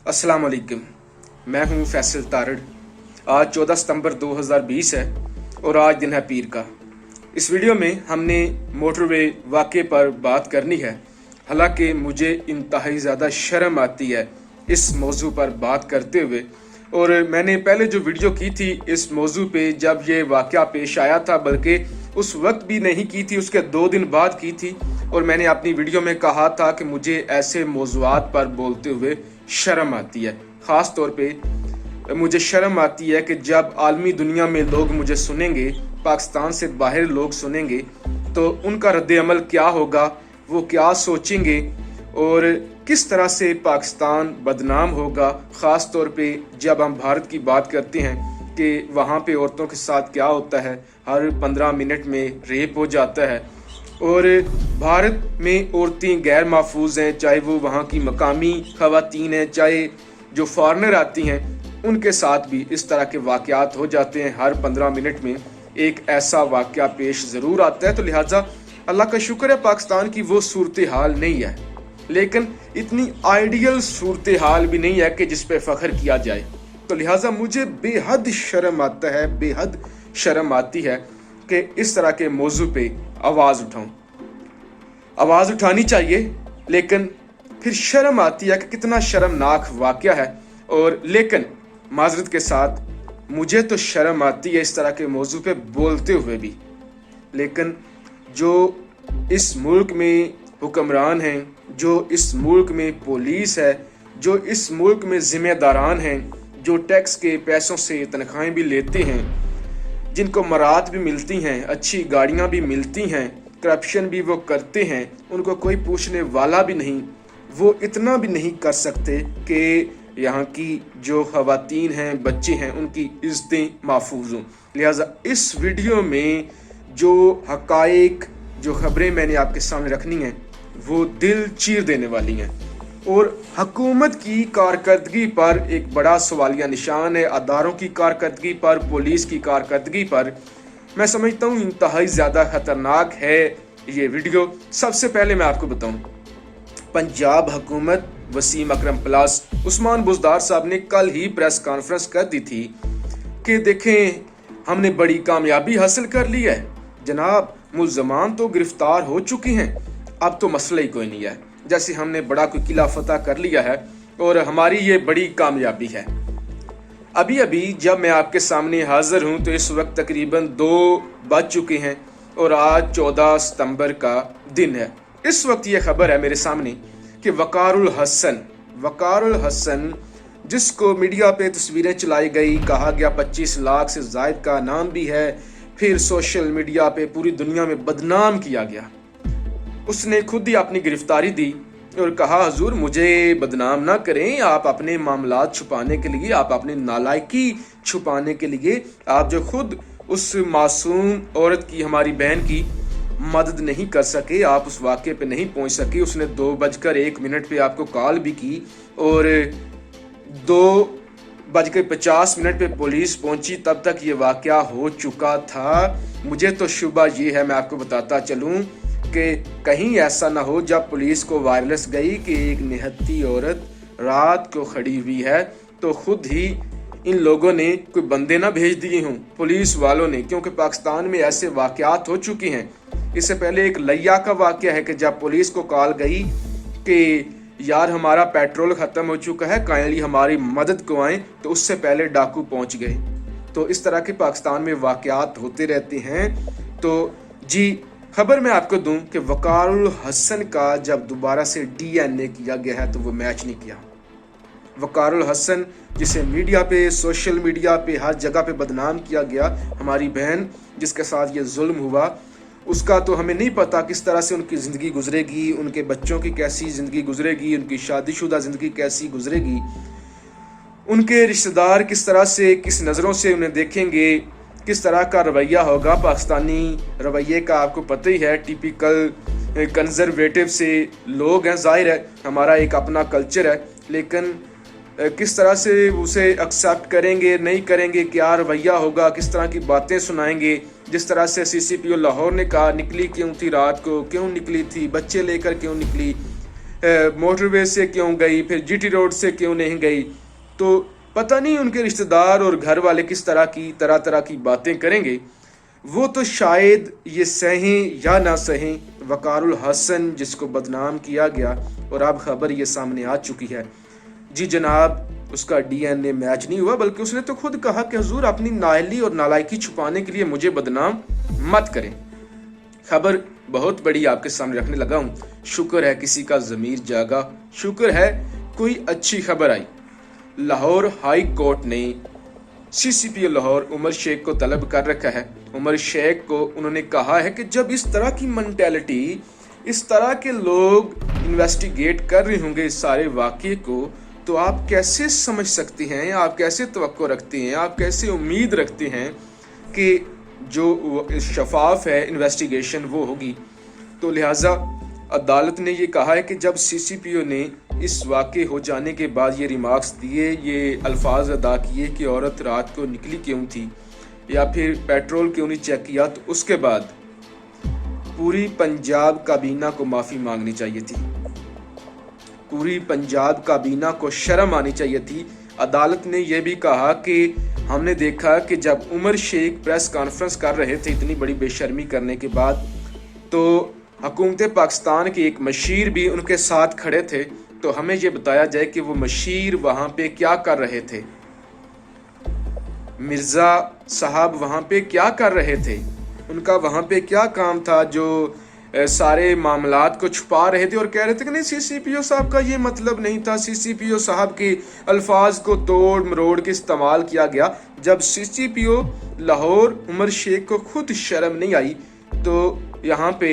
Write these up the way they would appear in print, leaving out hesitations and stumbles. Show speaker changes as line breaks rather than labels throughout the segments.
अस्सलाम वालेकुम। मैं हूं फैसल तारड़। आज 14 सितंबर 2020 है और आज दिन है पीर का। इस वीडियो में हमने मोटरवे वाक़े पर बात करनी है। हालांकि मुझे इंतहाई ज़्यादा शर्म आती है इस मौजू पर बात करते हुए, और मैंने पहले जो वीडियो की थी इस मौजू पे जब ये वाक़या पेश आया था, बल्कि उस वक्त भी नहीं की थी, उसके 2 दिन बाद की थी। और मैंने अपनी वीडियो में कहा था कि मुझे ऐसे मौज़ूआत पर बोलते हुए शर्म आती है। ख़ास तौर पे मुझे शर्म आती है कि जब आलमी दुनिया में लोग मुझे सुनेंगे, पाकिस्तान से बाहर लोग सुनेंगे, तो उनका रद्द-ए-अमल क्या होगा, वो क्या सोचेंगे और किस तरह से पाकिस्तान बदनाम होगा। ख़ास तौर पे जब हम भारत की बात करते हैं कि वहाँ पे औरतों के साथ क्या होता है, हर 15 मिनट में रेप हो जाता है, और भारत में औरतें गैर महफूज हैं, चाहे वो वहाँ की मकामी ख़वातीन हैं, चाहे जो फॉरेनर आती हैं, उनके साथ भी इस तरह के वाक़यात हो जाते हैं। हर 15 मिनट में एक ऐसा वाक़या पेश ज़रूर आता है। तो लिहाजा अल्लाह का शुक्र है पाकिस्तान की वो सूरत हाल नहीं है, लेकिन इतनी आइडियल सूरत हाल भी नहीं है कि जिस पे फ़ख्र किया जाए। तो लिहाजा मुझे बेहद शर्म आता है, बेहद शर्म आती है कि इस तरह के मौजू पे आवाज़ उठाऊं। आवाज़ उठानी चाहिए, लेकिन फिर शर्म आती है कि कितना शर्मनाक वाक़या है। और लेकिन माजरत के साथ मुझे तो शर्म आती है इस तरह के मौजू पे बोलते हुए भी। लेकिन जो इस मुल्क में हुक्मरान हैं, जो इस मुल्क में पुलिस है, जो इस मुल्क में ज़िम्मेदारान हैं, जो टैक्स के पैसों से तनख्वाहें भी लेते हैं, जिनको मरात भी मिलती हैं, अच्छी गाड़ियां भी मिलती हैं, करप्शन भी वो करते हैं, उनको कोई पूछने वाला भी नहीं, वो इतना भी नहीं कर सकते कि यहाँ की जो ख़वातीन हैं, बच्चे हैं, उनकी इज़्ज़तें महफूज हों। लिहाजा इस वीडियो में जो हक़ाइक़, जो ख़बरें मैंने आपके सामने रखनी हैं, वो दिल चीर देने वाली हैं और हुकूमत की कारकर्दगी पर एक बड़ा सवालिया निशान है, अदारों की कारकर्दगी पर, पुलिस की कारकर्दगी पर। मैं समझता हूँ इंतहाई ज़्यादा ख़तरनाक है ये वीडियो। सबसे पहले मैं आपको बताऊँ, पंजाब हुकूमत, वसीम अकरम प्लस उस्मान बुज़दार साहब ने कल ही प्रेस कॉन्फ्रेंस कर दी थी कि देखें हमने बड़ी कामयाबी हासिल कर ली है जनाब, मुल्ज़मान तो गिरफ्तार हो चुके हैं, अब तो मसला ही कोई नहीं है, जैसे हमने बड़ा कोई किला फतह कर लिया है और हमारी ये बड़ी कामयाबी है। अभी अभी जब मैं आपके सामने हाजिर हूँ तो इस वक्त तकरीबन 2 बज चुके हैं और आज 14 सितंबर का दिन है। इस वक्त ये खबर है मेरे सामने कि वक़ारुल हसन जिसको मीडिया पे तस्वीरें चलाई गई, कहा गया 25 लाख से ज़ायद का नाम भी है, फिर सोशल मीडिया पे पूरी दुनिया में बदनाम किया गया, उसने खुद ही अपनी गिरफ्तारी दी और कहा हुजूर मुझे बदनाम ना करें, आप अपने मामलात छुपाने के लिए, आप अपनी नालायकी छुपाने के लिए, आप जो खुद उस मासूम औरत की, हमारी बहन की मदद नहीं कर सके, आप उस वाक़े पे नहीं पहुंच सके। उसने 2:01 पे आपको कॉल भी की और 2:50 पे पुलिस पहुंची, तब तक ये वाक़या हो चुका था। मुझे तो शुबा ये है, मैं आपको बताता चलूँ कि कहीं ऐसा ना हो जब पुलिस को वायरलेस गई कि एक निहत्ती औरत रात को खड़ी हुई है, तो खुद ही इन लोगों ने कोई बंदे ना भेज दिए हों पुलिस वालों ने, क्योंकि पाकिस्तान में ऐसे वाक़यात हो चुके हैं। इससे पहले एक लिया का वाक़या है कि जब पुलिस को कॉल गई कि यार हमारा पेट्रोल ख़त्म हो चुका है, काइंडली हमारी मदद को आएँ, तो उससे पहले डाकू पहुँच गए। तो इस तरह के पाकिस्तान में वाक़यात होते रहते हैं। तो जी खबर मैं आपको दूं कि वक़ारुल हसन का जब दोबारा से DNA किया गया है तो वो मैच नहीं किया। वक़ारुल हसन जिसे मीडिया पे, सोशल मीडिया पे, हर जगह पे बदनाम किया गया, हमारी बहन जिसके साथ ये जुल्म हुआ, उसका तो हमें नहीं पता किस तरह से उनकी ज़िंदगी गुजरेगी, उनके बच्चों की कैसी ज़िंदगी गुजरेगी, उनकी शादीशुदा ज़िंदगी कैसी गुजरेगी, उनके रिश्तेदार किस तरह से, किस नज़रों से उन्हें देखेंगे, किस तरह का रवैया होगा। पाकिस्तानी रवैये का आपको पता ही है, टिपिकल कंजर्वेटिव से लोग हैं, ज़ाहिर है हमारा एक अपना कल्चर है, लेकिन किस तरह से उसे एक्सेप्ट करेंगे, नहीं करेंगे, क्या रवैया होगा, किस तरह की बातें सुनाएंगे। जिस तरह से CCPO लाहौर ने कहा निकली क्यों थी रात को, क्यों निकली थी, बच्चे लेकर क्यों निकली, मोटरवे से क्यों गई, फिर जीटी रोड से क्यों नहीं गई। तो पता नहीं उनके रिश्तेदार और घर वाले किस तरह तरह की बातें करेंगे। वो तो शायद ये सहें या ना सहें, वकारुल हसन जिसको बदनाम किया गया और अब खबर ये सामने आ चुकी है। जी जनाब, उसका डीएनए मैच नहीं हुआ, बल्कि उसने तो खुद कहा कि हुजूर अपनी नाअहली और नालायकी छुपाने के लिए मुझे बदनाम मत करें। खबर बहुत बड़ी आपके सामने रखने लगा हूँ। शुक्र है किसी का ज़मीर जागा, शुक्र है कोई अच्छी खबर आई। लाहौर हाई कोर्ट ने सीसीपीओ लाहौर उमर शेख को तलब कर रखा है। उमर शेख को उन्होंने कहा है कि जब इस तरह की मेंटालिटी, इस तरह के लोग इन्वेस्टिगेट कर रहे होंगे इस सारे वाक़े को, तो आप कैसे समझ सकते हैं, आप कैसे तवक्को रखते हैं, आप कैसे उम्मीद रखते हैं कि जो शफाफ है इन्वेस्टिगेशन वो होगी। तो लिहाजा अदालत ने ये कहा है कि जब सीसीपीओ ने इस वाक़े हो जाने के बाद ये रिमार्क्स दिए, ये अल्फाज अदा किए कि औरत रात को निकली क्यों थी या फिर पेट्रोल क्यों नहीं चेक किया, तो उसके बाद पूरी पंजाब काबीना को माफ़ी मांगनी चाहिए थी, पूरी पंजाब काबीना को शर्म आनी चाहिए थी। अदालत ने यह भी कहा कि हमने देखा कि जब उमर शेख प्रेस कॉन्फ्रेंस कर रहे थे इतनी बड़ी बेशर्मी करने के बाद, तो हुकूमत पाकिस्तान के एक मशीर भी उनके साथ खड़े थे। तो हमें ये बताया जाए कि वो मशीर वहाँ पे क्या कर रहे थे, मिर्ज़ा साहब वहाँ पे क्या कर रहे थे, उनका वहाँ पे क्या काम था जो सारे मामलात को छुपा रहे थे और कह रहे थे कि नहीं सीसीपीओ साहब का ये मतलब नहीं था, सीसीपीओ साहब के अल्फाज को तोड़ मरोड़ के इस्तेमाल किया गया। जब सीसीपीओ लाहौर उमर शेख को खुद शर्म नहीं आई तो यहाँ पे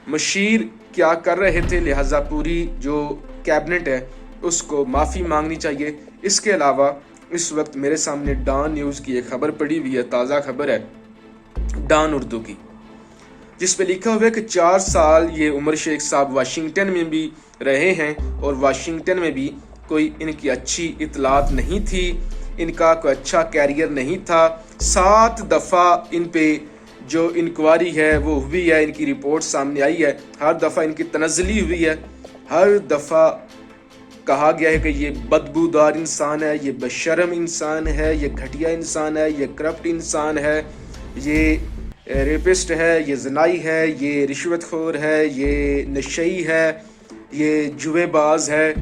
मशीर क्या कर रहे थे। लिहाजा पूरी जो कैबिनेट है उसको माफ़ी मांगनी चाहिए। इसके अलावा इस वक्त मेरे सामने डॉन न्यूज़ की एक खबर पड़ी हुई है, ताज़ा खबर है डॉन उर्दू की, जिस पे लिखा हुआ है कि 4 साल ये उमर शेख साहब वाशिंगटन में भी रहे हैं और वाशिंगटन में भी कोई इनकी अच्छी इतलात नहीं थी, इनका कोई अच्छा कैरियर नहीं था। 7 दफ़ा इन पे जो इंक्वायरी है वो हुई है, इनकी रिपोर्ट सामने आई है, हर दफ़ा इनकी तनज़ली हुई है, हर दफ़ा कहा गया है कि ये बदबूदार इंसान है, ये बेशर्म इंसान है, ये घटिया इंसान है, ये करप्ट इंसान है, ये रेपिस्ट है, ये जनाई है, ये रिश्वतखोर है, ये नशई है, ये जुएबाज है।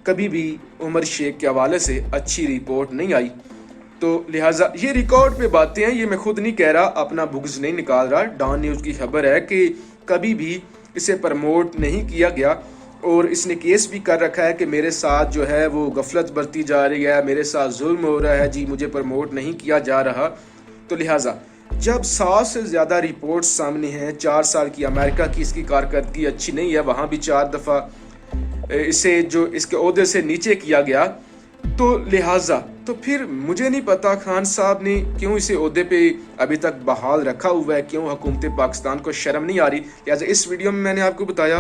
कभी भी उमर शेख के हवाले से अच्छी रिपोर्ट नहीं आई। तो लिहाजा ये रिकॉर्ड पे बातें हैं, ये मैं खुद नहीं कह रहा, अपना बुग्ज नहीं निकाल रहा। डॉन न्यूज़ की खबर है कि कभी भी इसे प्रमोट नहीं किया गया और इसने केस भी कर रखा है कि मेरे साथ जो है वो गफलत बरती जा रही है, मेरे साथ जुल्म हो रहा है, जी मुझे प्रमोट नहीं किया जा रहा। तो लिहाजा जब 100 से ज़्यादा रिपोर्ट सामने हैं, 4 साल की अमेरिका की इसकी कारकर्दगी अच्छी नहीं है, वहाँ भी 4 दफ़ा इसे जो इसके ओहदे से नीचे किया गया। तो लिहाजा तो फिर मुझे नहीं पता खान साहब ने क्यों इसे ओहदे पे अभी तक बहाल रखा हुआ है, क्यों हुकूमत पाकिस्तान को शर्म नहीं आ रही। लिहाजा इस वीडियो में मैंने आपको बताया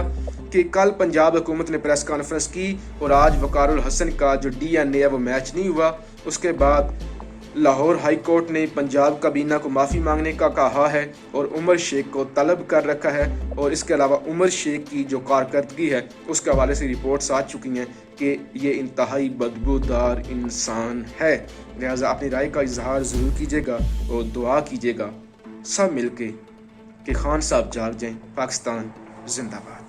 कि कल पंजाब हुकूमत ने प्रेस कॉन्फ्रेंस की और आज वकारुल हसन का जो डीएनए है वो मैच नहीं हुआ। उसके बाद लाहौर हाई कोर्ट ने पंजाब काबीना को माफ़ी मांगने का कहा है और उमर शेख को तलब कर रखा है। और इसके अलावा उमर शेख की जो कारकर्दगी है उसके हवाले से रिपोर्ट्स आ चुकी हैं कि ये इंतहाई बदबूदार इंसान है। लिहाजा अपनी राय का इजहार ज़रूर कीजिएगा और दुआ कीजिएगा सब मिलके कि खान साहब जाग जाएं। पाकिस्तान जिंदाबाद।